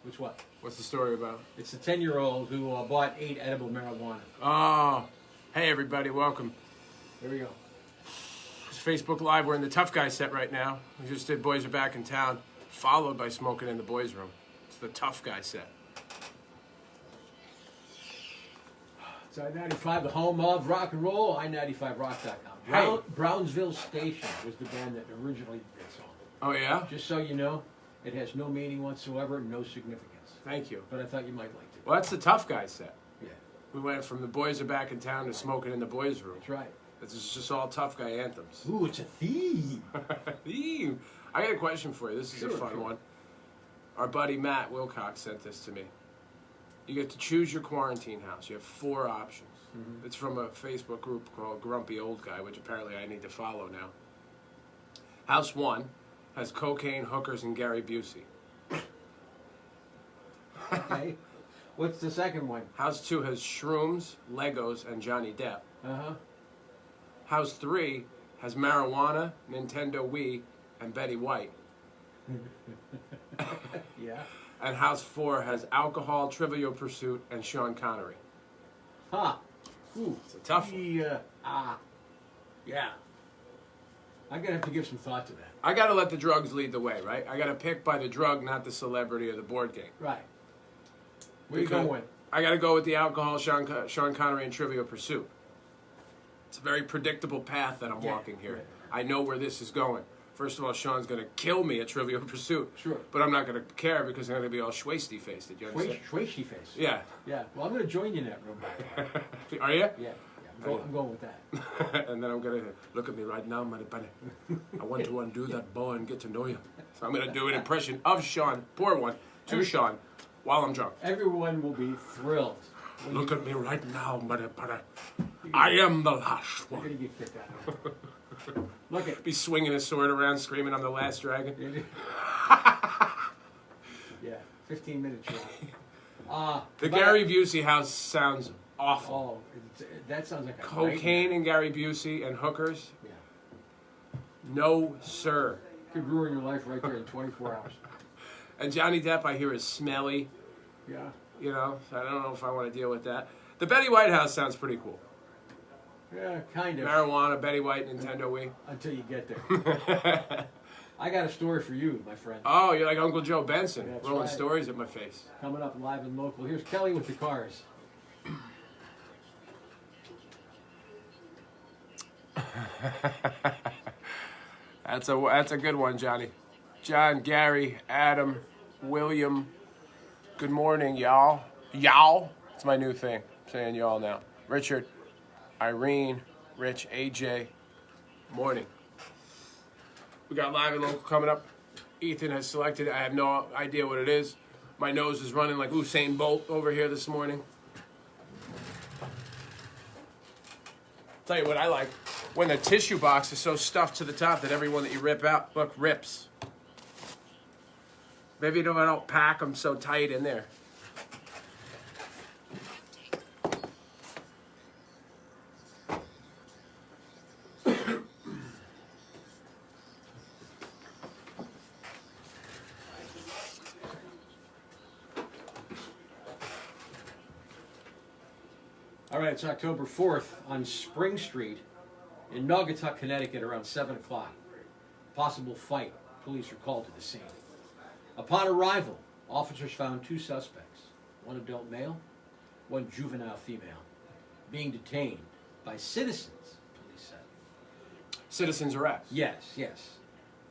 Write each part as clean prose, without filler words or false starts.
Which what? What's the story about? It's a 10-year-old who bought 8 edible marijuana. Oh, hey everybody, welcome. Here we go. It's Facebook Live. We're in the tough guy set right now. We just did Boys Are Back in Town, followed by Smoking in the Boys Room. It's the tough guy set. It's I-95, the home of rock and roll, I95rock.com. Hey. Brownsville Station was the band that originally did this song. Oh yeah? Just so you know, it has no meaning whatsoever, no significance. Thank you. But I thought you might like it. Well, that's the tough guy set. Yeah. We went from the Boys Are Back in Town to Smoking in the Boys Room. That's right. This is just all tough guy anthems. Ooh, it's a theme. Theme. I got a question for you. This is a fun one. Our buddy Matt Wilcox sent this to me. You get to choose your quarantine house. You have 4 options. Mm-hmm. It's from a Facebook group called Grumpy Old Guy, which apparently I need to follow now. House 1 has cocaine, hookers, and Gary Busey. Okay. What's the second one? House 2 has shrooms, Legos, and Johnny Depp. Uh-huh. House 3 has marijuana, Nintendo Wii, and Betty White. Yeah. And House 4 has alcohol, Trivial Pursuit, and Sean Connery. Huh. Ooh. It's a tough one. Yeah. Yeah. I'm going to have to give some thought to that. I got to let the drugs lead the way, right? I got to pick by the drug, not the celebrity or the board game. Right. Where are you going with? I got to go with the alcohol, Sean Connery, and Trivial Pursuit. It's a very predictable path that I'm walking here. Yeah. I know where this is going. First of all, Sean's going to kill me at Trivial Pursuit. Sure. But I'm not going to care because I'm going to be all schwasty-faced. Did you understand? Schwasty face. Yeah. Yeah. Well, I'm going to join you in that room. Are you? Yeah. I'm going with that. And then I'm going to look at me right now, Money Bunny. I want to undo that bow and get to know you. So I'm going to do an impression of Sean, poor one, to Sean, while I'm drunk. Everyone will be thrilled. Look at me right now, Money Bunny. I am the last one. You're going to get kicked out. Look at. Be swinging his sword around, screaming, I'm the last dragon. Yeah, 15 minutes shot. The Gary Busey house sounds awful. Oh, that sounds like a cocaine nightmare. and Gary Busey and hookers? Yeah. No, sir. Could ruin your life right there in 24 hours. And Johnny Depp, I hear, is smelly. Yeah. You know, so I don't know if I want to deal with that. The Betty White house sounds pretty cool. Yeah, kind of. Marijuana, Betty White, Nintendo Wii. Until you get there. I got a story for you, my friend. Oh, you're like Uncle Joe Benson, That's rolling right. stories at my face. Coming up live and local. Here's Kelly with the cars. That's a good one, Johnny. John, Gary, Adam, William. Good morning, y'all. Y'all. It's my new thing. I'm saying y'all now. Richard, Irene, Rich, AJ. Morning. We got live and local coming up. Ethan has selected. I have no idea what it is. My nose is running like Usain Bolt over here this morning. Tell you what I like. When the tissue box is so stuffed to the top that every one that you rip out, look, rips. Maybe I don't pack them so tight in there. All right, it's October 4th on Spring Street in Naugatuck, Connecticut, around 7 o'clock. Possible fight. Police are called to the scene. Upon arrival, officers found 2 suspects, one adult male, one juvenile female, being detained by citizens, police said. Citizens arrest. Yes.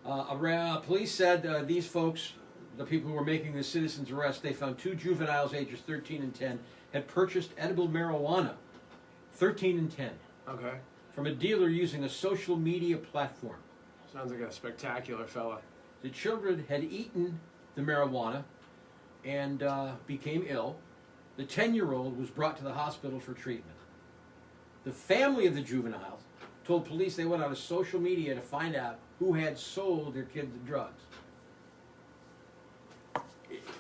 Police said these folks, the people who were making the citizens arrest, they found 2 juveniles ages 13 and 10 had purchased edible marijuana, 13 and 10, Okay. from a dealer using a social media platform. Sounds like a spectacular fella. The children had eaten the marijuana and became ill. The 10-year-old was brought to the hospital for treatment. The family of the juveniles told police they went on social media to find out who had sold their kid the drugs.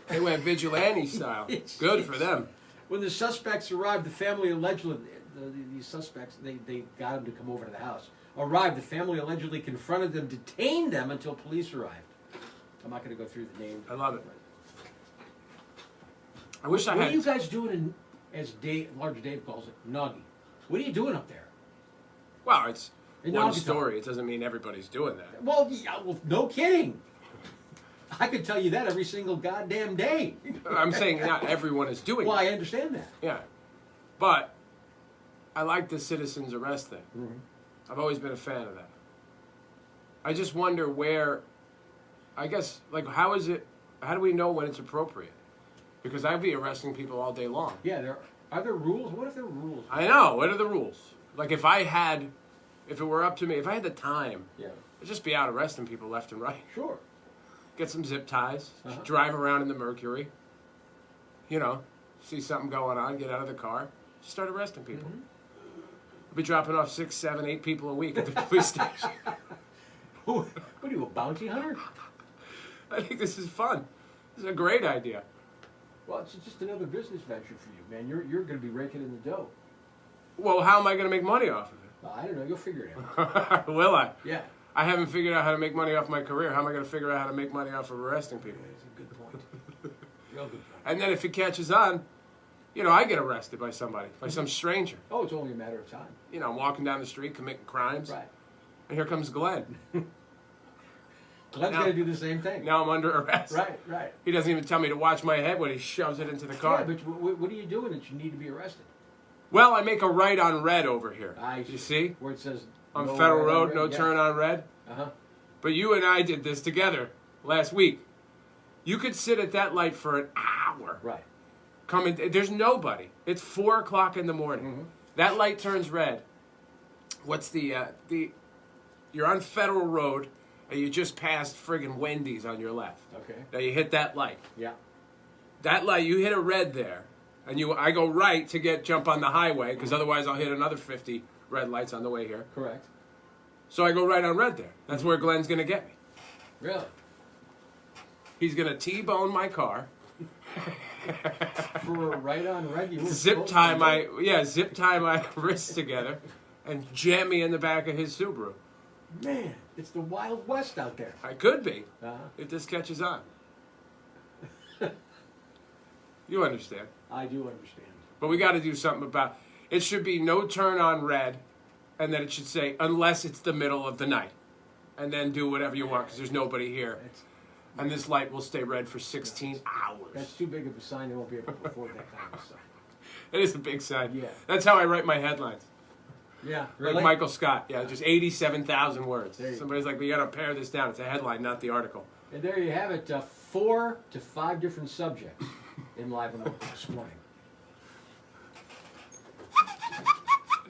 They went vigilante style. Good for them. When the suspects arrived, the family allegedly, these suspects, they got them to come over to the house. Arrived, the family allegedly confronted them, detained them until police arrived. I'm not going to go through the name. I love it. I wish I What had. are you guys doing in, as Larger Dave calls it, Noggy? What are you doing up there? Well, it's In one Naugatuck. story. It doesn't mean everybody's doing that. Well, yeah, well, no kidding. I could tell you that every single goddamn day. I'm saying not everyone is doing Well, it. I understand that. Yeah. But I like the citizens arrest thing. Mm-hmm. I've always been a fan of that. I just wonder where, I guess, like, how do we know when it's appropriate? Because I'd be arresting people all day long. Yeah, are there rules? What if there were rules? I know. What are the rules? Like, if it were up to me, if I had the time, Yeah. I'd just be out arresting people left and right. Sure. Get some zip ties, Uh-huh. drive around in the Mercury, see something going on, get out of the car, just start arresting people. Mm-hmm. I'll be dropping off 6, 7, 8 people a week at the police station. What are you, a bounty hunter? I think this is fun. This is a great idea. Well, it's just another business venture for you, man. You're going to be raking in the dough. Well, how am I going to make money off of Well, I don't know. You'll figure it it? out. Will I? Yeah. I haven't figured out how to make money off my career. How am I going to figure out how to make money off of arresting people? That's a good point. Real good point. And then if it catches on, I get arrested by somebody, by some stranger. Oh, it's only a matter of time. I'm walking down the street committing crimes, Right. and here comes Glenn. Glenn's Now- going to do the same thing. Now I'm under arrest. Right. He doesn't even tell me to watch my head when he shoves it into the car. Yeah, but what are you doing that you need to be arrested? Well, I make a right on red over here. I You see? Where it says... On no Federal red on Road, red? no Yeah. turn on red. Uh-huh. But you and I did this together last week. You could sit at that light for an hour. Right. There's nobody. It's 4 o'clock in the morning. Mm-hmm. That light turns red. What's you're on Federal Road and you just passed friggin' Wendy's on your left. Okay. Now you hit that light. Yeah. That light, you hit a red there, and I go right to jump on the highway, because otherwise I'll hit another 50 red lights on the way here. Correct. So I go right on red there. That's where Glenn's going to get me. Really? He's going to T-bone my car, For right on red, you were zip supposed tie to zip tie my wrists together, and jam me in the back of his Subaru. Man, it's the Wild West out there. I could be, Uh-huh. if this catches on. You understand. I do understand. But we got to do something about it. Should be no turn on red, and then it should say unless it's the middle of the night, and then do whatever you want because there's nobody here, That's, and this light will stay red for 16 hours. that's too big of a sign. They won't be able to afford that kind of stuff. It is a big sign. Yeah. That's how I write my headlines. Yeah. Like Really? Michael Scott. Yeah, just 87,000 words. There you Somebody's like, we got to pare this down. It's a headline, not the article. And there you have it. 4 to 5 different subjects in Live and Local this morning.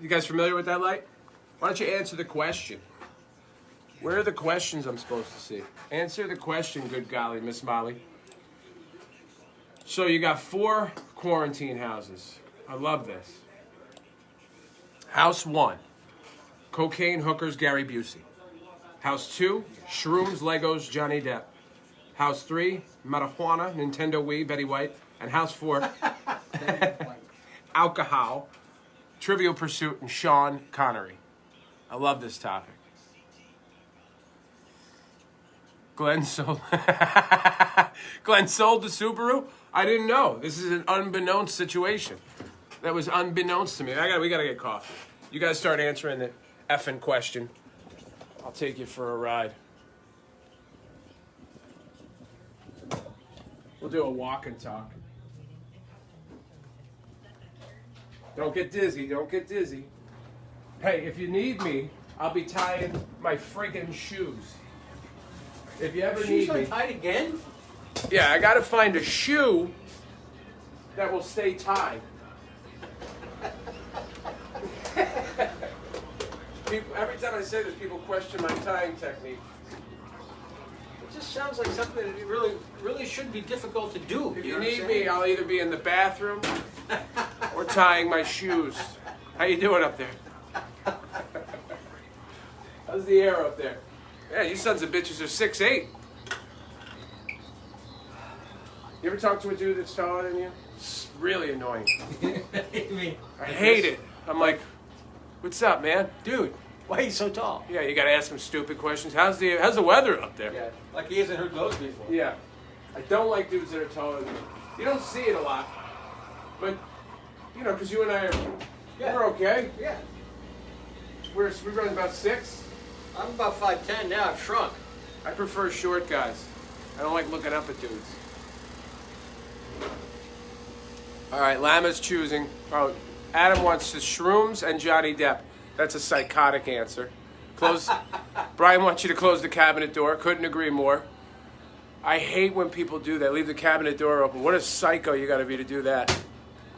You guys familiar with that light? Why don't you answer the question? Where are the questions I'm supposed to see? Answer the question, good golly, Miss Molly. So you got 4 quarantine houses. I love this. House 1, cocaine hookers, Gary Busey. House 2, shrooms, Legos, Johnny Depp. House 3, marijuana, Nintendo Wii, Betty White. And House 4, alcohol, Trivial Pursuit, and Sean Connery. I love this topic. Glenn sold Glenn sold the Subaru? I didn't know. This is an unbeknownst situation. That was unbeknownst to me. We gotta get coffee. You guys start answering the effing question. I'll take you for a ride. We'll do a walk and talk. Don't get dizzy. Don't get dizzy. Hey, if you need me, I'll be tying my friggin' shoes. If you ever need Shoes me. untied again? Yeah, I gotta find a shoe that will stay tied. Every time I say this, people question my tying technique. It just sounds like something that really shouldn't be difficult to do. If know you what I'm need saying? me, I'll either be in the bathroom or tying my shoes. How you doing up there? How's the air up there? Yeah, you sons of bitches are 6'8". You ever talk to a dude that's taller than you? It's really annoying. I hate it. I'm like, what's up, man? Dude, why are you so tall? Yeah, you gotta ask him stupid questions. How's the weather up there? Yeah, like he hasn't heard those before. Yeah. I don't like dudes that are taller than me. You don't see it a lot. But, you know, because you and I are, we're okay. Yeah. We run about 6. I'm about 5'10" now. I've shrunk. I prefer short guys. I don't like looking up at dudes. All right, Lama's choosing. Oh, Adam wants the Shrooms and Johnny Depp. That's a psychotic answer. Close. Brian wants you to close the cabinet door. Couldn't agree more. I hate when people do that. Leave the cabinet door open. What a psycho you got to be to do that.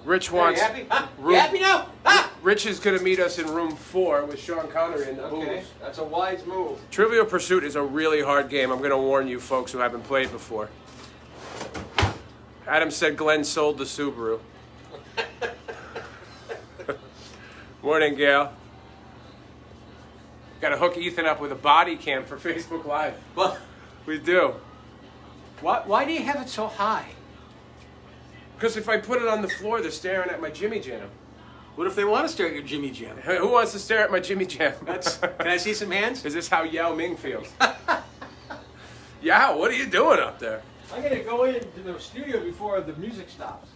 Rich wants. You happy? Huh? You happy now? Ah! Rich is going to meet us in room 4 with Sean Connery and the Okay, booze. that's a wise move. Trivial Pursuit is a really hard game. I'm going to warn you folks who haven't played before. Adam said Glenn sold the Subaru. Morning, Gail. Got to hook Ethan up with a body cam for Facebook Live. Well, We do. why do you have it so high? Because if I put it on the floor, they're staring at my Jimmy Jam. What if they want to stare at your Jimmy Jam? Who wants to stare at my Jimmy Jam? Can I see some hands? Is this how Yao Ming feels? Yao, what are you doing up there? I'm gonna go into the studio before the music stops.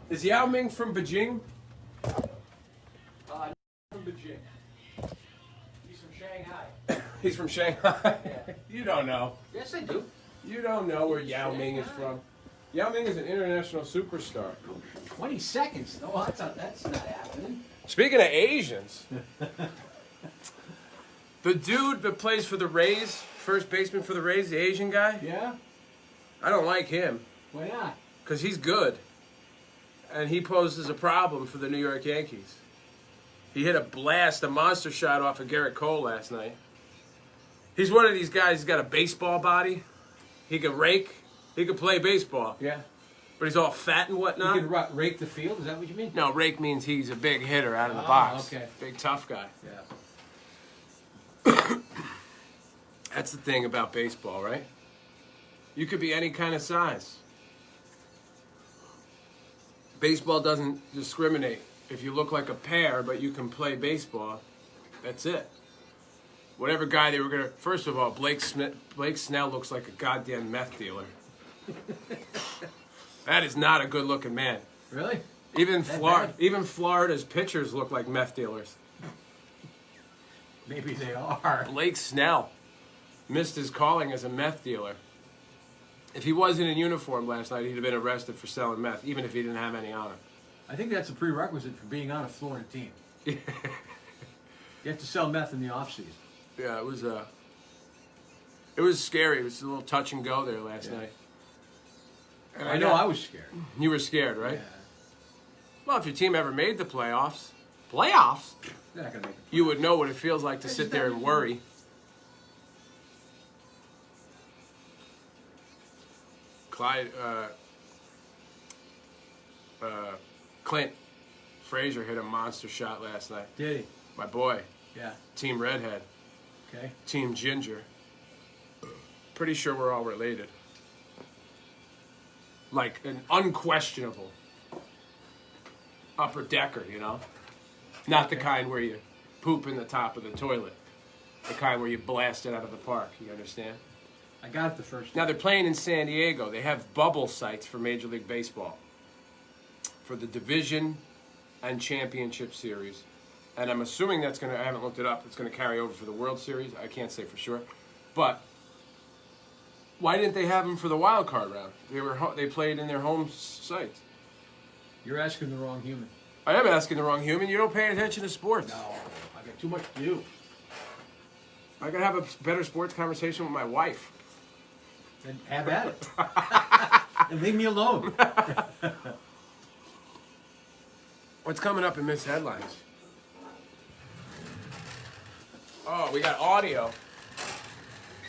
Is Yao Ming from Beijing? From Beijing. He's from Shanghai. He's from Shanghai. You don't know. Yes, I do. You don't know where Yao Ming is from. Yao Ming is an international superstar. 20 seconds. No, that's not happening. Speaking of Asians, the dude that plays for the Rays, first baseman for the Rays, the Asian guy, Yeah? I don't like him Why not? because he's good. And he poses a problem for the New York Yankees. He hit a monster shot off of Garrett Cole last night. He's one of these guys, he's got a baseball body. He can rake. He can play baseball. Yeah. But he's all fat and whatnot. You can rake the field? Is that what you mean? No, rake means he's a big hitter out of the box. Okay. Big tough guy. Yeah. That's the thing about baseball, right? You could be any kind of size. Baseball doesn't discriminate. If you look like a pear, but you can play baseball, that's it. Whatever guy they were going to... First of all, Blake Snell looks like a goddamn meth dealer. That is not a good-looking man. Really? Even bad? Florida's pitchers look like meth dealers. Maybe they are. Blake Snell missed his calling as a meth dealer. If he wasn't in uniform last night, he'd have been arrested for selling meth, even if he didn't have any on him. I think that's a prerequisite for being on a Florida team. You have to sell meth in the off-season. Yeah, it was scary. It was a little touch and go there last night. And I know I was scared. You were scared, right? Yeah. Well, if your team ever made the playoffs, They're not going to make it. you would know what it feels like to sit there and worry. Clint Frazier hit a monster shot last night. Did he? My boy, Yeah. Team Redhead, Okay. Team Ginger. Pretty sure we're all related. Like an unquestionable upper decker, you know? Not the kind where you poop in the top of the toilet. The kind where you blast it out of the park, you understand? I got it the first Now time. they're playing in San Diego. They have bubble sites for Major League Baseball for the division and championship series. And I'm assuming that's going to, I haven't looked it up, it's going to carry over for the World Series. I can't say for sure. But why didn't they have them for the wild card round? They played in their home sites. You're asking the wrong human. I am asking the wrong human. You don't pay attention to sports. No, I got too much to do. I could have a better sports conversation with my wife. Then have at it. And leave me alone. What's coming up in Miss Headlines? Oh, we got audio.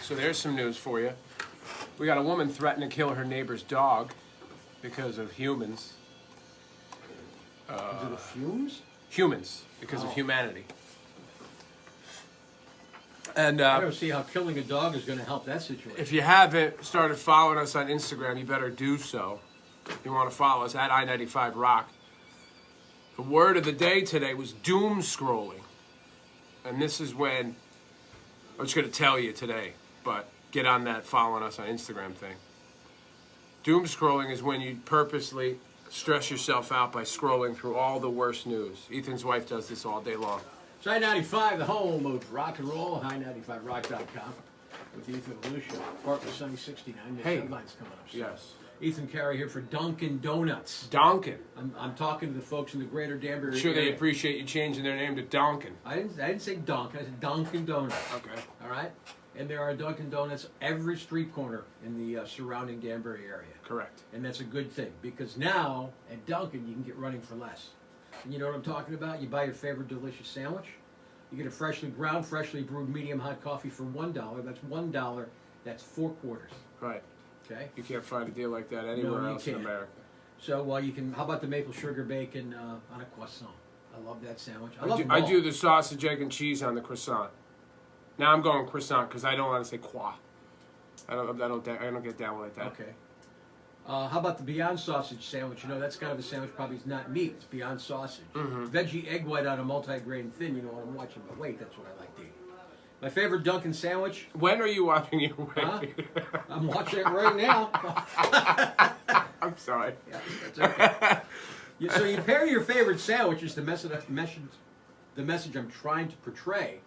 So there's some news for you. We got a woman threatening to kill her neighbor's dog because of humans. Is it the fumes? Humans, because of humanity. And I don't see how killing a dog is going to help that situation. if you haven't started following us on Instagram, you better do so. If you want to follow us at I-95 Rock. The word of the day today was doom scrolling. And this is when, I'm just going to tell you today, but get on that following us on Instagram thing. Doom scrolling is when you purposely stress yourself out by scrolling through all the worst news. Ethan's wife does this all day long. It's I-95, the home of rock and roll, high95rock.com with Ethan and Lucia. Partly Sunny 69. There's Hey. headlines coming up soon. Yes. Ethan Carey here for Dunkin' Donuts. Donkin. I'm talking to the folks in the greater Danbury I'm sure area. they appreciate you changing their name to Donkin. I didn't say Dunkin', I said Dunkin' Donuts. Okay. All right? And there are Dunkin' Donuts every street corner in the surrounding Danbury area. Correct. And that's a good thing, because now at Dunkin' you can get running for less. And you know what I'm talking about? You buy your favorite delicious sandwich. You get a freshly ground, freshly brewed medium hot coffee for $1. That's $1. That's 4 quarters. Right. Okay? You can't find a deal like that anywhere No, you else in can't. America. So, well, you can. How about the maple sugar bacon on a croissant? I love that sandwich. I do the sausage, egg, and cheese on the croissant. Now I'm going croissant because I don't want to say croix. I don't get down like that. Okay. How about the Beyond Sausage sandwich? You know, that's kind of a sandwich, probably is not meat. It's Beyond Sausage. Veggie egg white on a multi-grain thin. You know what I'm watching, but wait, that's what I like to eat. My favorite Dunkin' sandwich. When are you watching your weight? Huh? I'm watching it right now. I'm sorry. Yeah, that's okay. So you pair your favorite sandwiches, the message I'm trying to portray.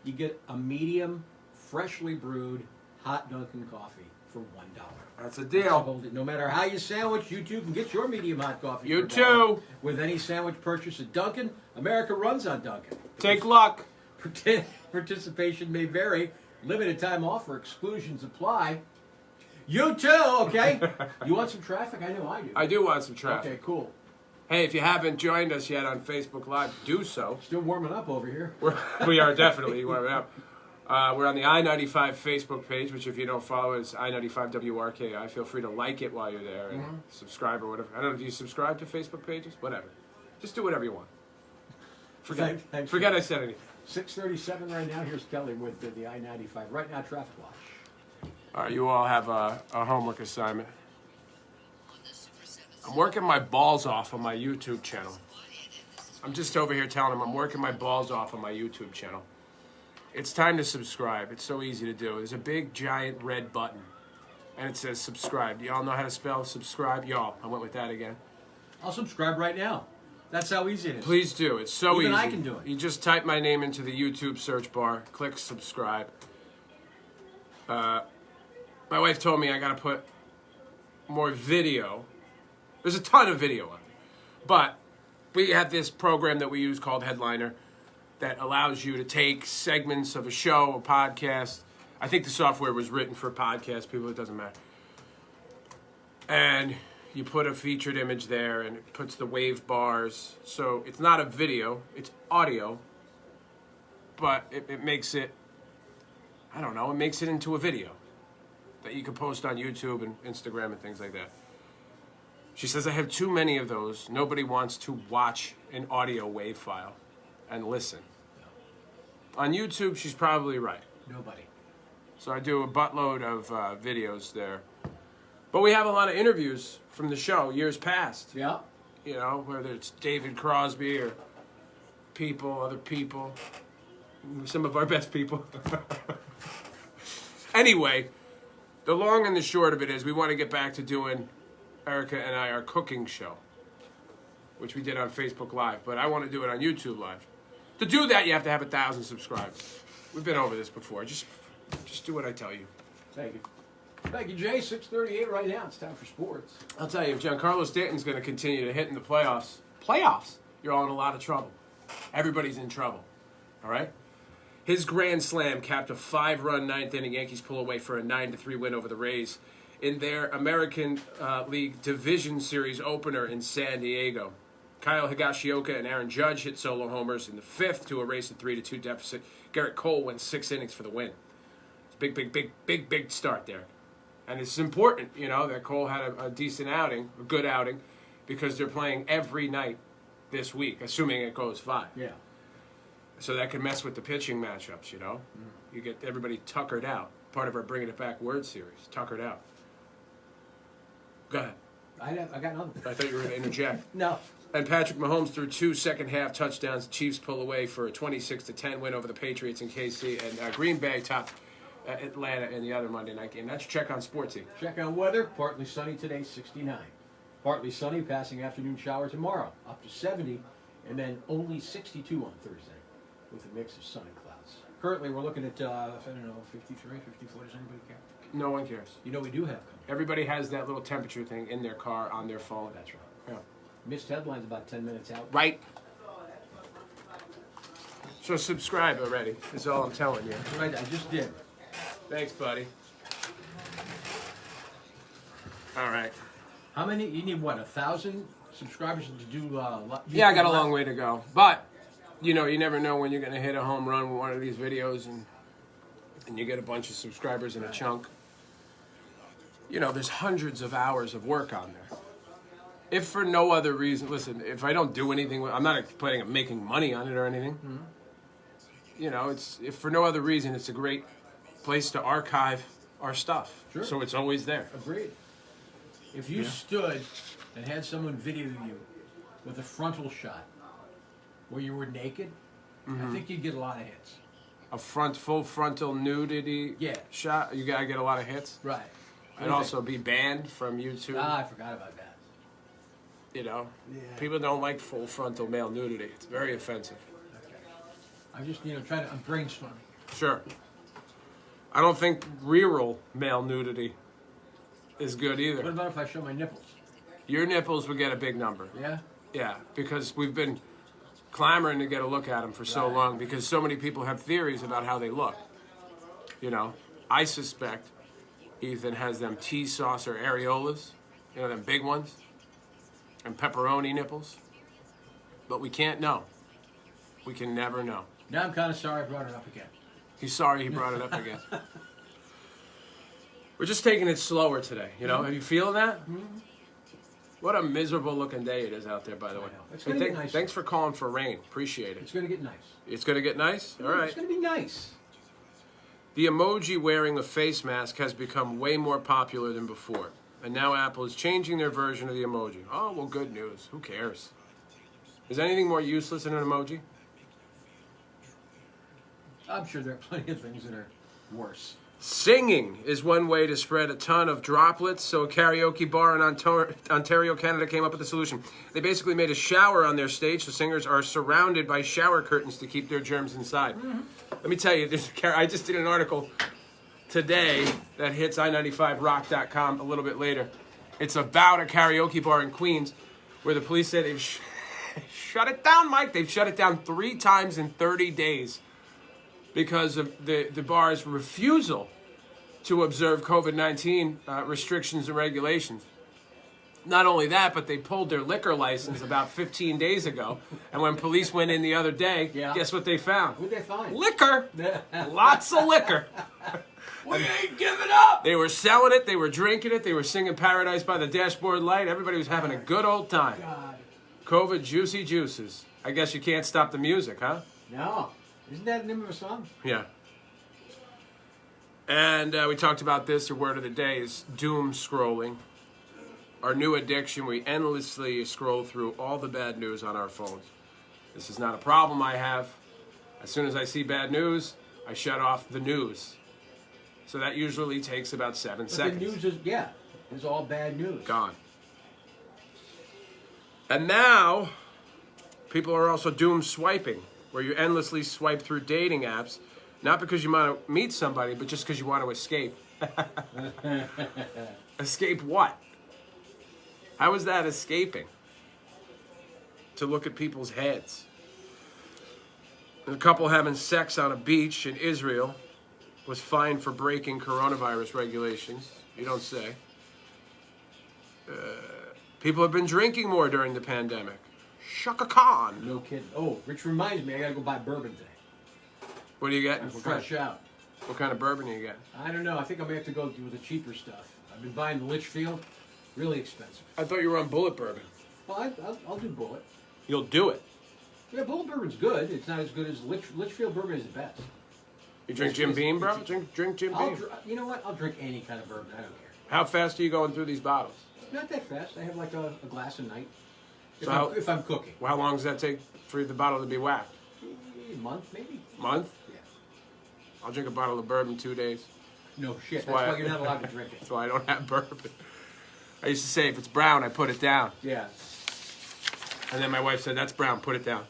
You get a medium, freshly brewed, hot Dunkin' coffee for $1. That's a deal. Hold it. No matter how you sandwich, you too can get your medium hot coffee. You for $1 too. With any sandwich purchase at Dunkin'. America runs on Dunkin'. Take luck. Participation may vary. Limited time offer. Exclusions apply. You too, okay? You want some traffic? I know I do. I do want some traffic. Okay, cool. Hey, if you haven't joined us yet on Facebook Live, do so. Still warming up over here. We are definitely warming up. We're on the I-95 Facebook page, which if you don't follow, is I-95WRKI. Feel free to like it while you're there and subscribe or whatever. I don't know, do you subscribe to Facebook pages? Whatever. Just do whatever you want. Forget I said anything. 6:37 right now. Here's Kelly with the I-95. Right now, traffic watch. All right, you all have a homework assignment. I'm working my balls off on my YouTube channel. I'm just over here telling them I'm working my balls off on my YouTube channel. It's time to subscribe. It's so easy to do. There's a big, giant red button, and it says subscribe. Do y'all know how to spell subscribe? Y'all, I went with that again. I'll subscribe right now. That's how easy it is. Please do. It's so easy. Even I can do it. You just type my name into the YouTube search bar, click subscribe. My wife told me I got to put more video. There's a ton of video on it. But we have this program that we use called Headliner that allows you to take segments of a show, a podcast. I think the software was written for podcast people. It doesn't matter. And you put a featured image there, and it puts the wave bars. So it's not a video, it's audio. But it makes it, I don't know, it makes it into a video that you can post on YouTube and Instagram and things like that. She says, I have too many of those. Nobody wants to watch an audio wave file and listen. On YouTube, she's probably right. Nobody. So I do a buttload of videos there. But we have a lot of interviews from the show, years past. Yeah. You know, whether it's David Crosby or other people, some of our best people. Anyway, the long and the short of it is we want to get back to doing Erica and I our cooking show, which we did on Facebook Live, but I want to do it on YouTube Live. To do that, you have to have 1,000 subscribers. We've been over this before. Just do what I tell you. Thank you. Thank you, Jay. 6:38 right now. It's time for sports. I'll tell you, if Giancarlo Stanton's going to continue to hit in the playoffs, you're all in a lot of trouble. Everybody's in trouble. All right? His grand slam capped a 5-run ninth-inning Yankees pull away for a 9-3 win over the Rays in their American League Division Series opener in San Diego. Kyle Higashioka and Aaron Judge hit solo homers in the fifth to erase a 3-2 deficit. Garrett Cole went 6 innings for the win. It's a big start there. And it's important, you know, that Cole had a decent outing, a good outing, because they're playing every night this week, assuming it goes 5. Yeah. So that can mess with the pitching matchups, you know. You get everybody tuckered out. Part of our Bringing It Back word series, tuckered out. Go ahead. I got nothing. I thought you were going to interject. No. And Patrick Mahomes threw 2 second-half touchdowns. The Chiefs pull away for a 26-10 win over the Patriots in KC. And Green Bay topped Atlanta and the other Monday night game. That's Check on Sportsy. Check on weather. Partly sunny today, 69. Partly sunny, passing afternoon shower tomorrow, up to 70, and then only 62 on Thursday, with a mix of sun and clouds. Currently, we're looking at, I don't know, 53, 54. Does anybody care? No one cares. You know, we do have coming. Everybody has that little temperature thing in their car on their phone. That's right. Yeah. Missed headlines about 10 minutes out. Right. So subscribe already, is all I'm telling you. That's right, I just did. Thanks, buddy. All right. How many? You need what? 1,000 subscribers to do? Yeah, I got a long way to go. But, you know, you never know when you're going to hit a home run with one of these videos and you get a bunch of subscribers in a chunk. You know, there's hundreds of hours of work on there. If for no other reason, listen, if I don't do anything, I'm not planning on making money on it or anything. Mm-hmm. You know, if for no other reason, it's a great place to archive our stuff. Sure. So it's always there. Agreed. If you stood and had someone video you with a frontal shot where you were naked, I think you'd get a lot of hits. A full frontal nudity shot, you gotta get a lot of hits. Right. I'd also be banned from YouTube. Ah, I forgot about that. You know, Yeah. people don't like full frontal male nudity. It's very offensive. Okay. I'm just, I'm brainstorming. Sure. I don't think rural male nudity is good either. What about if I show my nipples? Your nipples would get a big number. Yeah? Yeah, because we've been clamoring to get a look at them for so long because so many people have theories about how they look. You know, I suspect Ethan has them tea sauce or areolas, you know, them big ones, and pepperoni nipples. But we can't know. We can never know. Now I'm kind of sorry I brought it up again. He's sorry he brought it up again. We're just taking it slower today, you know? Are you feeling that? Mm-hmm. What a miserable looking day it is out there, by the way. It's going to get nice. Thanks for calling for rain. Appreciate it. It's going to get nice. It's going to get nice? All right. It's going to be nice. The emoji wearing a face mask has become way more popular than before. And now Apple is changing their version of the emoji. Oh, well, good news. Who cares? Is anything more useless than an emoji? I'm sure there are plenty of things that are worse. Singing is one way to spread a ton of droplets, so a karaoke bar in Ontario, Canada came up with a solution. They basically made a shower on their stage, so singers are surrounded by shower curtains to keep their germs inside. Mm-hmm. Let me tell you, I just did an article today that hits i95rock.com a little bit later. It's about a karaoke bar in Queens where the police said they've shut it down, Mike. They've shut it down 3 times in 30 days because of the bar's refusal to observe COVID-19 restrictions and regulations. Not only that, but they pulled their liquor license about 15 days ago. And when police went in the other day, guess what they found? What'd they find? Liquor! Lots of liquor. We ain't giving up! They were selling it, they were drinking it, they were singing Paradise by the Dashboard Light. Everybody was having a good old time. God. COVID juicy juices. I guess you can't stop the music, huh? No. Isn't that the name of a song? Yeah. And we talked about this. The word of the day is doom scrolling. Our new addiction, we endlessly scroll through all the bad news on our phones. This is not a problem I have. As soon as I see bad news, I shut off the news. So that usually takes about 7 seconds. The news is all bad news. Gone. And now, people are also doom swiping, where you endlessly swipe through dating apps, not because you want to meet somebody, but just because you want to escape. Escape what? How is that escaping? To look at people's heads. A couple having sex on a beach in Israel was fined for breaking coronavirus regulations. You don't say. People have been drinking more during the pandemic. Shaka Khan. No kidding. Oh, which reminds me, I got to go buy bourbon today. What are you getting? Fresh out. What kind of bourbon are you getting? I don't know. I think I may have to go with the cheaper stuff. I've been buying the Litchfield. Really expensive. I thought you were on Bullet Bourbon. Well, I'll do Bullet. You'll do it. Yeah, Bullet Bourbon's good. It's not as good as Litchfield Bourbon is the best. You drink Jim Beam, bro? Drink Jim Beam. You know what? I'll drink any kind of bourbon. I don't care. How fast are you going through these bottles? Not that fast. I have like a glass a night. If So I'm cooking. Well, how long does that take for the bottle to be whacked? A month, maybe. Month? Yeah. I'll drink a bottle of bourbon 2 days. No shit. That's why why you're not allowed to drink it. That's why I don't have bourbon. I used to say if it's brown, I put it down. Yeah. And then my wife said, that's brown, put it down.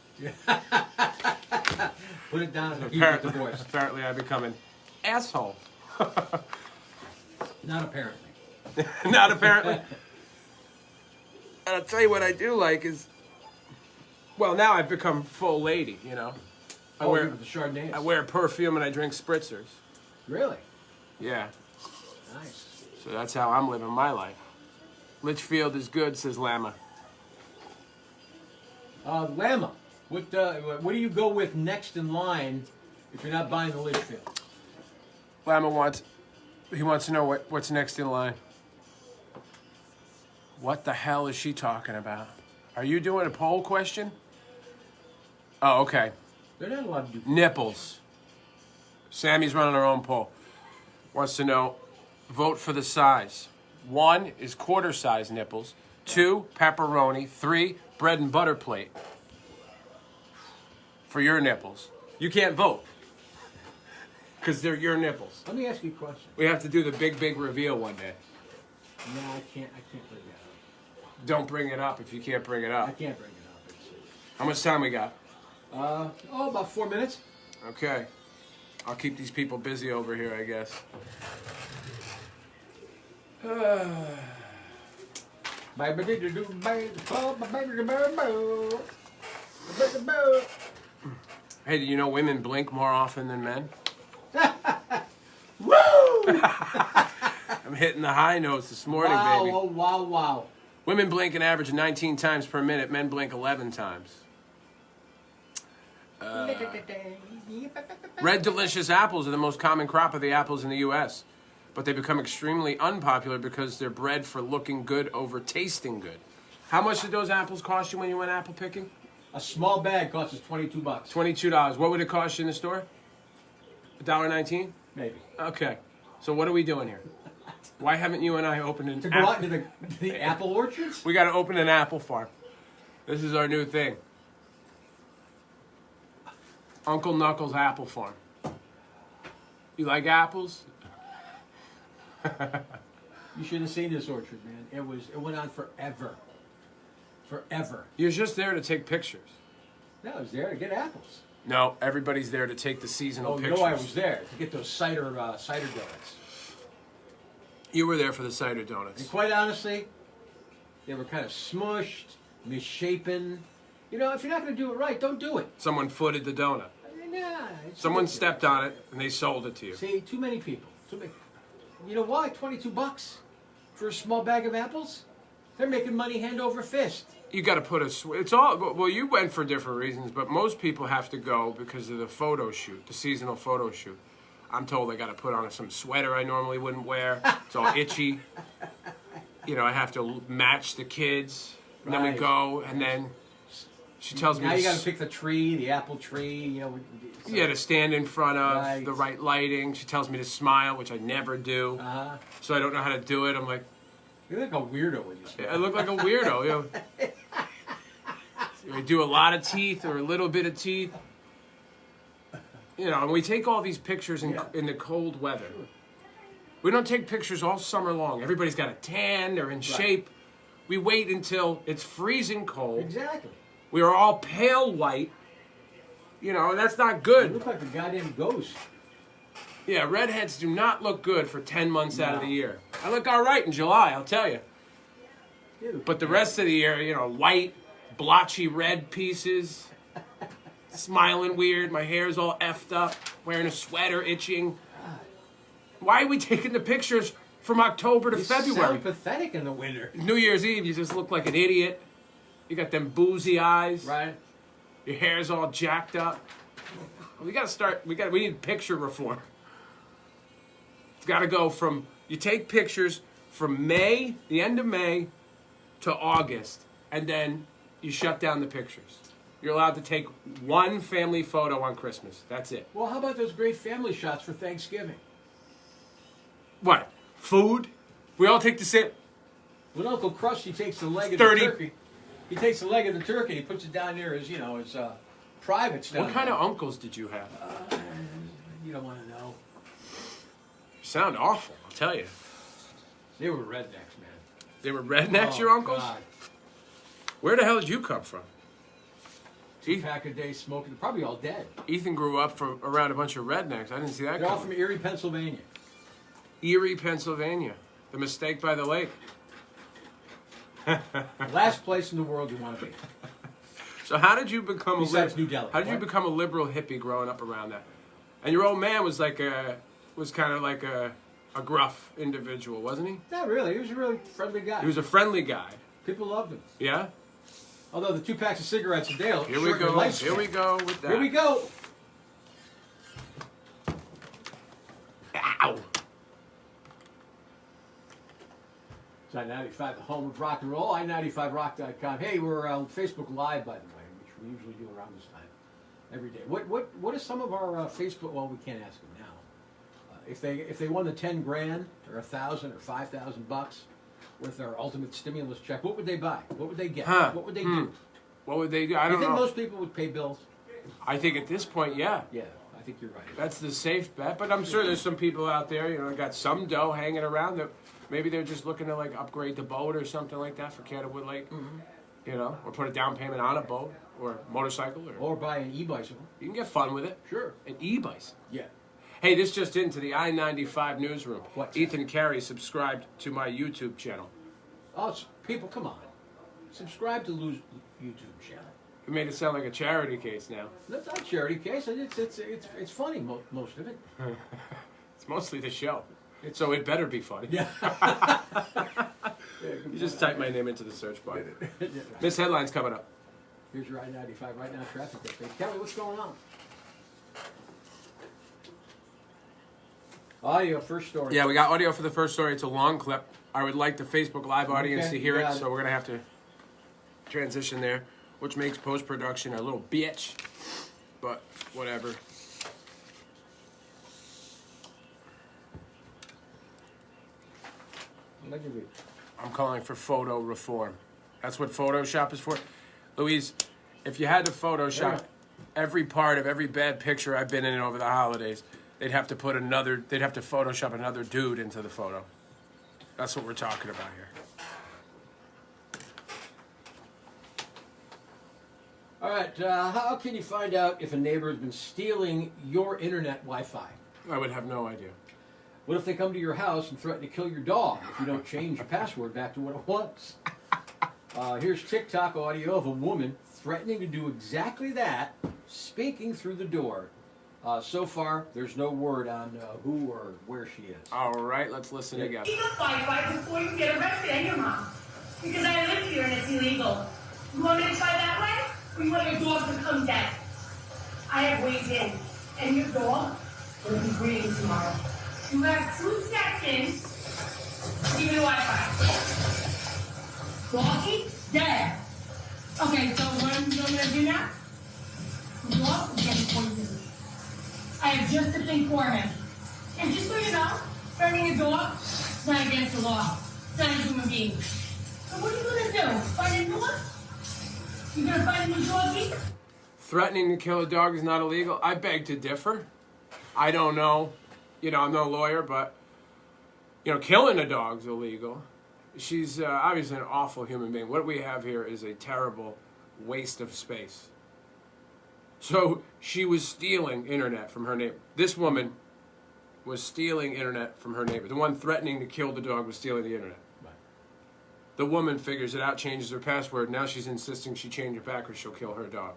Put it down and you get divorced. Apparently I become an asshole. Not apparently. Not apparently. And I'll tell you what I do like is, well, now I've become full lady, you know. I wear the Chardonnays. I wear perfume and I drink spritzers. Really? Yeah. Nice. So that's how I'm living my life. Litchfield is good, says Lama. Lama, what do you go with next in line if you're not buying the Litchfield? Lama wants to know what's next in line. What the hell is she talking about? Are you doing a poll question? Oh, okay. They're not allowed to do Nipples. Sammy's running her own poll. Wants to know, vote for the size. 1 is quarter size nipples. 2, pepperoni. 3, bread and butter plate. For your nipples. You can't vote. Because they're your nipples. Let me ask you a question. We have to do the big reveal one day. No, I can't bring that up. Don't bring it up if you can't bring it up. I can't bring it up. How much time we got? About 4 minutes. Okay. I'll keep these people busy over here, I guess. Hey, do you know women blink more often than men? Woo! I'm hitting the high notes this morning, wow, baby. Oh, wow. Women blink an average of 19 times per minute. Men blink 11 times. Red delicious apples are the most common crop of the apples in the U.S., but they become extremely unpopular because they're bred for looking good over tasting good. How much did those apples cost you when you went apple picking? A small bag costs us $22. $22. What would it cost you in the store? $1.19? Maybe. Okay. So what are we doing here? Why haven't you and I opened an To go out into the apple orchards? We got to open an apple farm. This is our new thing. Uncle Knuckles Apple Farm. You like apples? You should have seen this orchard, man. It went on forever. Forever. You're just there to take pictures. No, I was there to get apples. No, everybody's there to take the seasonal pictures. No, I was there to get those cider donuts. You were there for the cider donuts. And quite honestly, they were kind of smushed, misshapen. You know, if you're not going to do it right, don't do it. Someone footed the donut. Nah, Someone stepped on it and they sold it to you. See, too many people. Too many. You know why? $22 for a small bag of apples? They're making money hand over fist. You got to put it's all, well, you went for different reasons, but most people have to go because of the photo shoot, the seasonal photo shoot. I'm told I got to put on some sweater I normally wouldn't wear. It's all itchy. You know, I have to match the kids. And then we go, and then she tells me... Now you got to pick the tree, the apple tree, you know. Yeah, to stand in front of the right lighting. She tells me to smile, which I never do. So I don't know how to do it. I'm like... You look like a weirdo when you smile. I look like a weirdo, you know. I do a lot of teeth or a little bit of teeth. You know, and we take all these pictures in the cold weather. Sure. We don't take pictures all summer long. Everybody's got a tan, they're in shape. We wait until it's freezing cold. Exactly. We are all pale white. You know, and that's not good. You look like a goddamn ghost. Yeah, redheads do not look good for 10 months out of the year. I look all right in July, I'll tell you. But the rest of the year, you know, white, blotchy red pieces, smiling weird, my hair's all effed up, wearing a sweater, itching. Why are we taking the pictures from October to February? You sound pathetic in the winter. New Year's Eve, you just look like an idiot. You got them boozy eyes. Right. Your hair's all jacked up. We gotta start, we need picture reform. It's gotta go from, you take pictures from May, the end of May, to August, and then you shut down the pictures. You're allowed to take one family photo on Christmas. That's it. Well, how about those great family shots for Thanksgiving? What? Food? We all take the same... When Uncle Krusty takes the leg of the turkey, he takes the leg of the turkey, he puts it down near his, you know, his private stuff. What kind of uncles did you have? You don't want to know. sound awful, I'll tell you. They were rednecks, man. They were rednecks, Oh, your uncles? God. Where the hell did you come from? Two-pack a day smoking. They're probably all dead. Ethan grew up around a bunch of rednecks. I didn't see that They're all coming. from Erie, Pennsylvania. Erie, Pennsylvania. The mistake by the lake. Last place in the world you want to be. So how did you become Besides New Delhi. How did you What? become a liberal hippie growing up around that? And your old man was kind of like a gruff individual, wasn't he? Not really. He was a really friendly guy. He was a friendly guy. People loved him. Yeah? Although the 2 packs of cigarettes a day. Here we go. Here we go with that. Here we go. Ow! It's I-95, the home of rock and roll. I95rock.com. Hey, we're on Facebook Live, by the way, which we usually do around this time every day. What is some of our Facebook? Well, we can't ask them now. If they won the 10 grand or 1,000 or 5,000 bucks with our ultimate stimulus check, what would they buy? What would they get? Huh. What would they do? What would they do? I You don't think know. most people would pay bills? I think at this point, yeah. Yeah, I think you're right. That's the safe bet. But I'm sure there's some people out there, got some dough hanging around that maybe they're just looking to like upgrade the boat or something like that for Candlewood Lake. Mm-hmm. Or put a down payment on a boat or motorcycle Or buy an e-bicycle. you can get fun with it. Sure. An e-bicycle. Yeah. Hey, this just into the I-95 newsroom. What's Ethan Carey subscribed to my YouTube channel. Oh, people, come on. Subscribe to Lou's YouTube channel. You made it sound like a charity case now. That's not a charity case. It's funny, most of it. It's mostly the show. So it better be funny. Yeah. You just type my name into the search bar. This headline's coming up. Here's your I-95 right now traffic update. Kelly, what's going on? Audio, first story. Yeah, we got audio for the first story. It's a long clip. I would like the Facebook Live audience to hear it, so we're going to have to transition there, which makes post-production a little bitch, but whatever. I'm calling for photo reform. That's what Photoshop is for. Louise, if you had to Photoshop every part of every bad picture I've been in over the holidays, they'd have to Photoshop another dude into the photo. That's what we're talking about here. All right, how can you find out if a neighbor has been stealing your internet Wi-Fi? I would have no idea. What if they come to your house and threaten to kill your dog if you don't change your password back to what it was? Here's TikTok audio of a woman threatening to do exactly that, speaking through the door. So far, there's no word on who or where she is. All right, let's listen again. Keep a Wi-Fi before you get arrested and your mom. Because I live here and it's illegal. You want me to try that way? Or you want your dog to come dead? I have ways in. And your dog will be breathing tomorrow. You have 2 seconds to give me the Wi-Fi. Doggy, dead. Okay, so what am I going to do now? The dog is getting poisoned. I have just a thing for him. And just so you know, burning a dog is not against the law. It's not a human being. So what are you going to do? Find a new one? You going to find a new doggy? Threatening to kill a dog is not illegal? I beg to differ. I don't know. I'm no lawyer, but, killing a dog's illegal. She's obviously an awful human being. What we have here is a terrible waste of space. So she was stealing internet from her neighbor. This woman was stealing internet from her neighbor. The one threatening to kill the dog was stealing the internet. Right. The woman figures it out, changes her password. Now she's insisting she change it back or she'll kill her dog.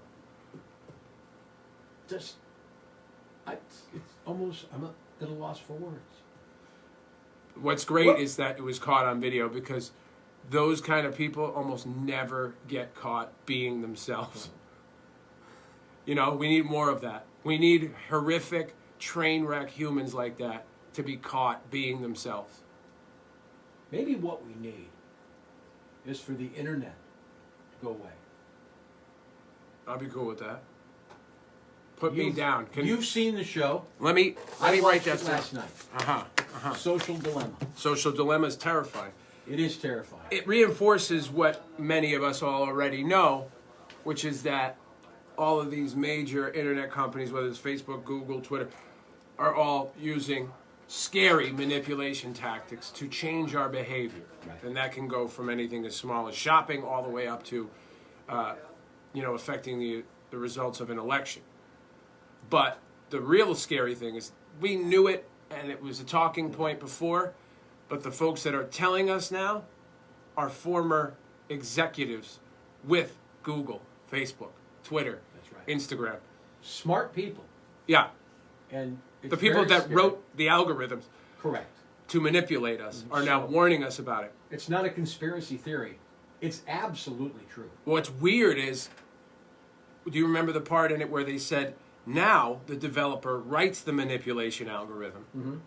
It's almost, I'm at a loss for words. What's great is that it was caught on video because those kind of people almost never get caught being themselves. We need more of that. We need horrific, train wreck humans like that to be caught being themselves. Maybe what we need is for the internet to go away. I'll be cool with that. Put me down. You've seen the show. Let me I write watched that it down. last night. Social Dilemma. Social Dilemma is terrifying. It is terrifying. It reinforces what many of us all already know, which is that all of these major internet companies, whether it's Facebook, Google, Twitter, are all using scary manipulation tactics to change our behavior. Right. And that can go from anything as small as shopping all the way up to, affecting the results of an election. But the real scary thing is we knew it, and it was a talking point before, but the folks that are telling us now are former executives with Google, Facebook, Twitter, That's right. Instagram. Smart people. Yeah. And it's The people very that scary. wrote the algorithms Correct. to manipulate us are now warning us about it. It's not a conspiracy theory. It's absolutely true. What's weird is, do you remember the part in it where they said, now the developer writes the manipulation algorithm,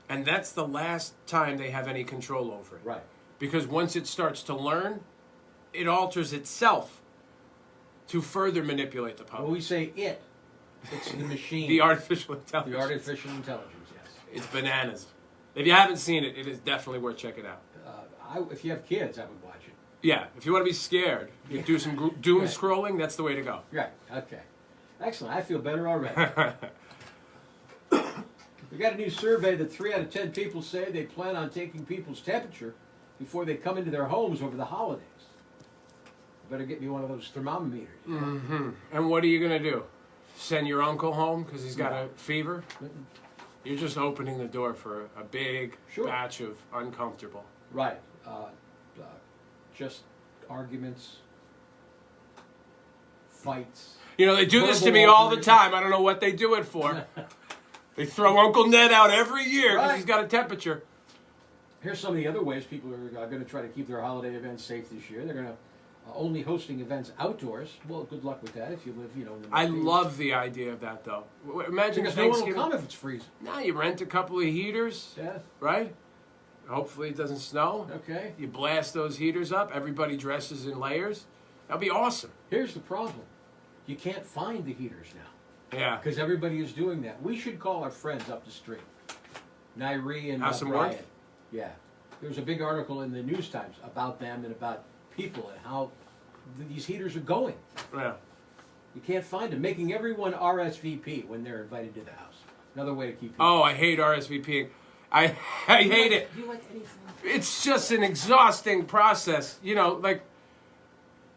and that's the last time they have any control over it. Right. Because once it starts to learn, it alters itself to further manipulate the When public. we say it's the machine. The artificial intelligence. The artificial intelligence, yes. It's bananas. If you haven't seen it, it is definitely worth checking out. If you have kids, I would watch it. Yeah, if you want to be scared, you do some doom Right. scrolling, that's the way to go. Right, okay. Excellent, I feel better already. We got a new survey that 3 out of 10 people say they plan on taking people's temperature before they come into their homes over the holidays. Better get me one of those thermometers. And what are you going to do? Send your uncle home because he's got a fever? You're just opening the door for a big Sure. batch of uncomfortable. Right. Just arguments, fights. You know, they do this to Verbal me all the altercation. time. I don't know what they do it for. They throw Uncle Ned out every year because Right. he's got a temperature. Here's some of the other ways people are going to try to keep their holiday events safe this year. They're going to only hosting events outdoors. Well, good luck with that if you live, in the I Northeast. love the idea of that, though. Imagine Because no one will Thanksgiving. come if it's freezing. Now you rent a couple of heaters, Yeah. right? Hopefully it doesn't snow. Okay. You blast those heaters up. Everybody dresses in layers. That'll be awesome. Here's the problem: you can't find the heaters now Yeah. because everybody is doing that. We should call our friends up the street, Nairi and Have some Brian. work? Yeah, there was a big article in the News Times about them and about people and how these heaters are going. Yeah. You can't find them, making everyone RSVP when they're invited to the house. Another way to keep people. Oh, I hate RSVPing. I hate it. Do you like anything? It's just an exhausting process. You know, like,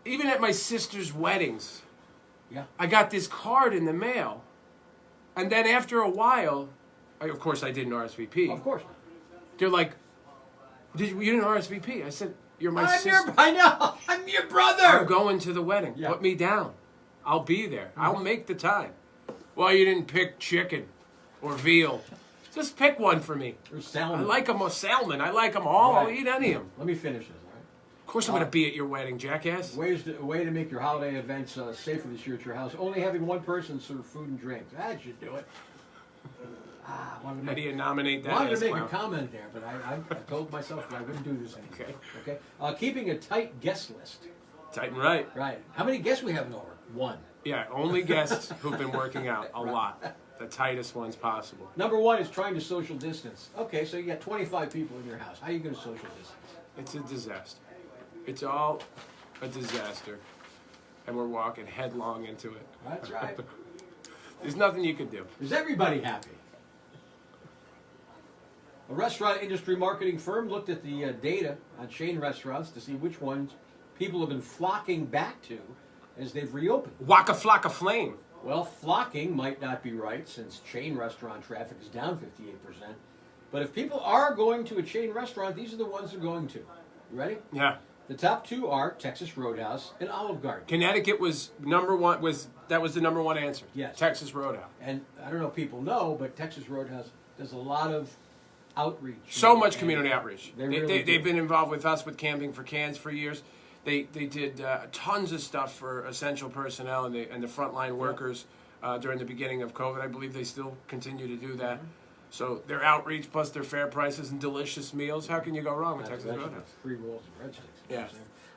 even at my sister's weddings, Yeah. I got this card in the mail. And then after a while, of course I didn't RSVP. Of course not. They're like, you didn't RSVP? I said, you're my sister. I know. I'm your brother. I'm going to the wedding. Yeah. Put me down. I'll be there. I'll make the time. Well, you didn't pick chicken or veal. Just pick one for me. Or I salmon. like them, or salmon. I like them all. I'll Right. eat any of them. Let me finish this. All right. Of course I'm going to be at your wedding, jackass. A way to make your holiday events safer this year at your house. Only having one person serve food and drinks. That should do it. Wanted to How do make, you nominate that? wanted to ass make clown? a comment there, but I told myself that I wouldn't do this anymore. Okay. Okay. Keeping a tight guest list. Tight and right. Right. How many guests we having over? One. Yeah, only guests who've been working out a lot. The tightest ones possible. Number one is trying to social distance. Okay, so you got 25 people in your house. How are you going to social distance? It's a disaster. It's all a disaster. And we're walking headlong into it. That's right. There's nothing you can do. Is everybody happy? A restaurant industry marketing firm looked at the data on chain restaurants to see which ones people have been flocking back to as they've reopened. Waka flocka flame. Well, flocking might not be right since chain restaurant traffic is down 58%. But if people are going to a chain restaurant, these are the ones they're going to. You ready? Yeah. The top two are Texas Roadhouse and Olive Garden. Connecticut was number one. That was the number one answer. Yes. Texas Roadhouse. And I don't know if people know, but Texas Roadhouse does a lot of outreach. So much And community outreach. They really do. They've been involved with us with Camping for Cans for years. They did tons of stuff for essential personnel and the frontline workers during the beginning of COVID. I believe they still continue to do that. So their outreach plus their fair prices and delicious meals. How can you go wrong with Not to Texas mention Roadhouse? 3 rolls of breadsticks.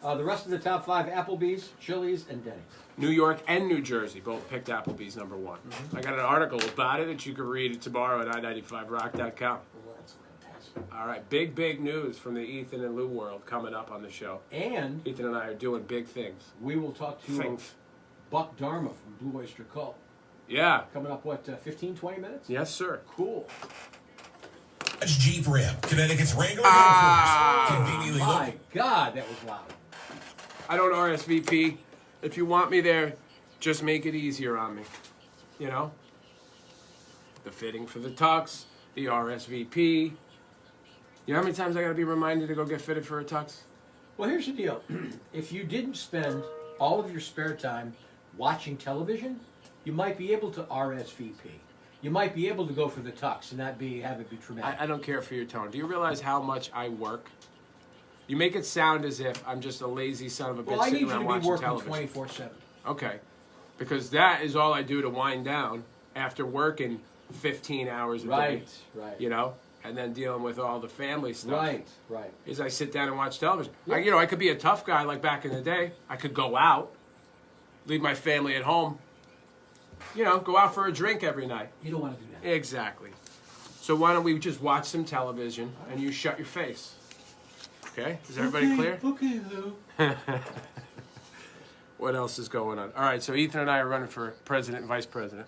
Yeah. The rest of the top 5, Applebee's, Chili's, and Denny's. New York and New Jersey both picked Applebee's number one. I got an article about it that you can read tomorrow at i95rock.com. Well, that's fantastic. All right, big news from the Ethan and Lou world coming up on the show. And Ethan and I are doing big things. we will talk to Things. Buck Dharma from Blue Oyster Cult. Yeah. Coming up, 15, 20 minutes? Yes, sir. Cool. That's Jeep Ram, Connecticut's Wrangler golf course. Conveniently My God, that was loud. I don't RSVP. If you want me there, just make it easier on me. You know? The fitting for the tux, the RSVP. You know how many times I gotta be reminded to go get fitted for a tux? Well, here's the deal. If you didn't spend all of your spare time watching television, you might be able to RSVP. You might be able to go for the tux and have it be traumatic. I don't care for your tone. Do you realize how much I work? You make it sound as if I'm just a lazy son of a bitch Well, I need sitting you around to be watching working television. 24/7. Okay. Because that is all I do to wind down after working 15 hours a day. Right. You know? And then dealing with all the family stuff. Right. Is I sit down and watch television. Yeah. I could be a tough guy like back in the day. I could go out, leave my family at home, go out for a drink every night. You don't want to do that. Exactly. So why don't we just watch some television and you shut your face? Okay? Is everybody clear? Okay, Lou. What else is going on? All right, so Ethan and I are running for president and vice president.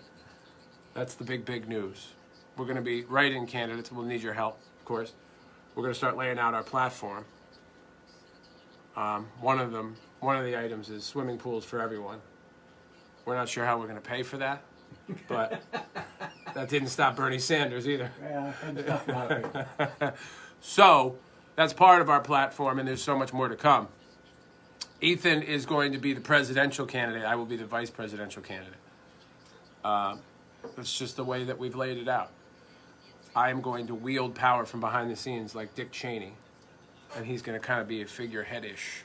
That's the big news. We're going to be write-in candidates. We'll need your help, of course. We're going to start laying out our platform. One of the items is swimming pools for everyone. We're not sure how we're going to pay for that, but that didn't stop Bernie Sanders either. Yeah, So that's part of our platform, and there's so much more to come. Ethan is going to be the presidential candidate. I will be the vice presidential candidate. That's just the way that we've laid it out. I am going to wield power from behind the scenes like Dick Cheney, and he's going to kind of be a figurehead-ish,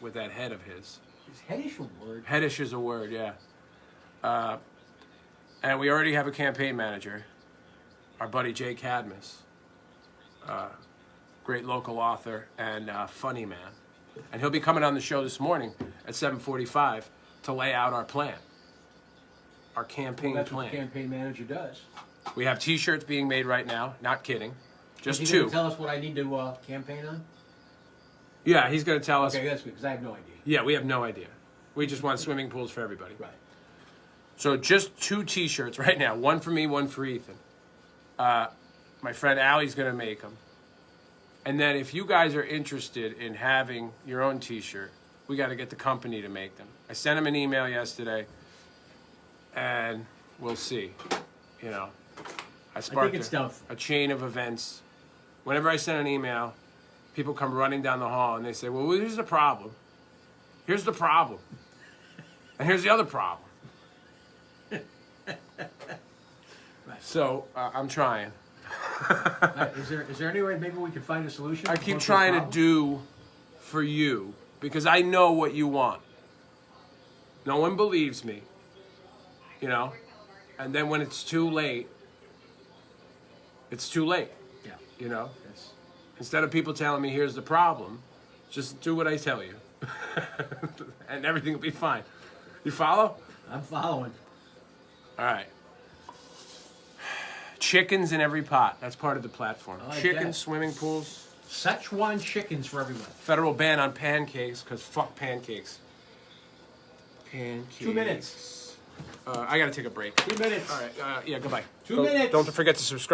with that head of his. Is headish a word? Headish is a word, yeah. And we already have a campaign manager, our buddy Jay Cadmus, great local author and funny man. And he'll be coming on the show this morning at 7:45 to lay out our plan, our campaign That's plan. what the campaign manager does. We have T-shirts being made right now. Not kidding. Just Is he two. gonna tell us what I need to campaign on? Yeah, he's going to tell us. Okay, that's good, because I have no idea. Yeah, we have no idea. We just want swimming pools for everybody. Right. So just two T-shirts right now. One for me, one for Ethan. My friend Allie's going to make them. And then if you guys are interested in having your own T-shirt, we got to get the company to make them. I sent him an email yesterday, and we'll see. I sparked it's doubtful. a chain of events. Whenever I send an email, people come running down the hall, and they say, well, here's the problem. Here's the problem. And here's the other problem. So I'm trying. Is there any way maybe we can find a solution? I keep trying to do for you because I know what you want. No one believes me, and then when it's too late, it's too late. Yeah. Yes. Instead of people telling me here's the problem, just do what I tell you, and everything will be fine. You follow? I'm following. All right. Chickens in every pot. That's part of the platform. I like Chickens, that. swimming pools. Szechuan chickens for everyone. Federal ban on pancakes, because fuck pancakes. Pancakes. 2 minutes. I got to take a break. 2 minutes. All right. Yeah, goodbye. 2 minutes. Don't forget to subscribe.